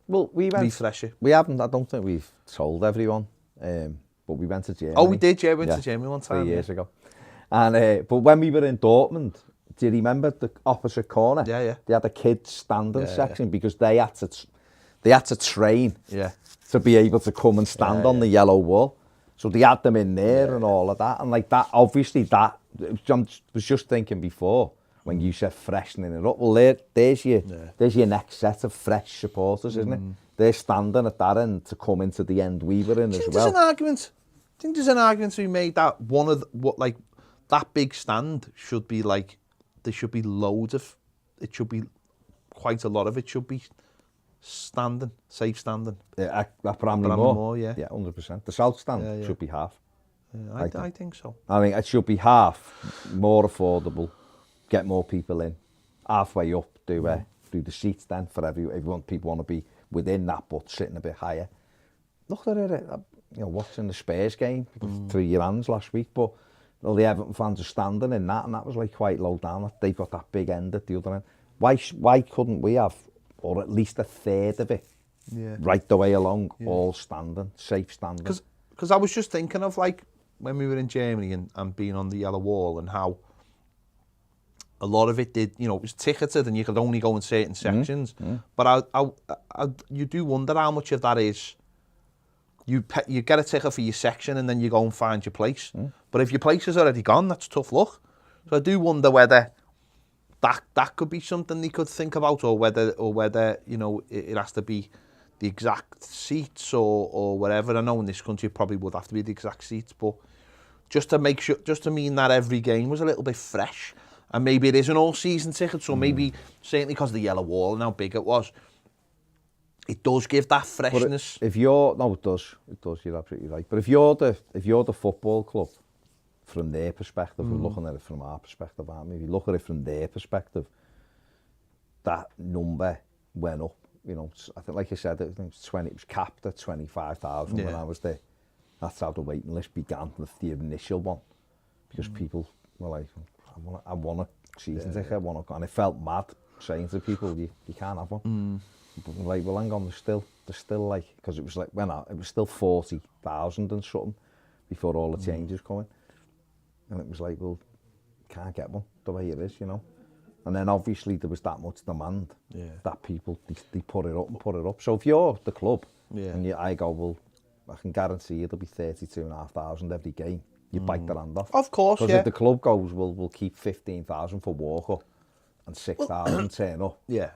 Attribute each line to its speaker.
Speaker 1: Well, we went...
Speaker 2: Refresh it.
Speaker 1: We haven't, I don't think we've told everyone, but we went to Germany.
Speaker 2: Oh, we did, yeah, we went to Germany one time.
Speaker 1: 3 years ago. And but when we were in Dortmund, do you remember the opposite corner?
Speaker 2: Yeah, yeah.
Speaker 1: They had a kids standing section because they had to train to be able to come and stand on the yellow wall. So they had them in there and all of that. And like that, obviously I was just thinking before, when you said freshening it up, well, there's your next set of fresh supporters, isn't it? They're standing at that end to come into the end we were in as well.
Speaker 2: I think there's an argument to be made that one of that big stand should be like, there should be loads of, it should be quite a lot of it should be standing, safe standing.
Speaker 1: Yeah, Bramley Moor,
Speaker 2: yeah.
Speaker 1: Yeah, 100%. The south stand should be half.
Speaker 2: Yeah, I think so.
Speaker 1: I mean, it should be half, more affordable, get more people in, halfway up, do the seats then for everyone. People want to be within that, but sitting a bit higher. Look at it, watching the Spurs game, through your hands last week, but all the Everton fans are standing in that, and that was like quite low down. They've got that big end at the other end. Why couldn't we have, or at least a third of it, right the way along, all standing, safe standing?
Speaker 2: Because I was just thinking of like when we were in Germany and being on the yellow wall, and how a lot of it did, it was ticketed and you could only go in certain sections. But you do wonder how much of that is you get a ticket for your section and then you go and find your place. But if your place is already gone, that's tough luck. So I do wonder whether that could be something they could think about, or whether it has to be the exact seats or whatever. I know in this country it probably would have to be the exact seats, but just to make sure, just to mean that every game was a little bit fresh. And maybe it is an all-season ticket, so maybe, certainly because of the yellow wall and how big it was, it does give that freshness.
Speaker 1: But it does, you're absolutely right. But if you're the football club, from their perspective, we're looking at it from our perspective, aren't we? If you look at it from their perspective, that number went up. I think, like I said, it was capped at 25,000 when I was there. That's how the waiting list began with the initial one, because people were like, I want a season ticket, and it felt mad saying to people, you can't have one. But like, well, hang on, there's still like, because it was like, it was still 40,000 and something before all the changes coming. And it was like, well, can't get one the way it is, And then obviously there was that much demand that people, they put it up. So if you're the club and I go, well, I can guarantee it'll be 32,500 every game. You bite their hand off.
Speaker 2: Of course,
Speaker 1: because if the club goes, we'll keep 15,000 for walk-up and 6,000 turn up.
Speaker 2: Yeah.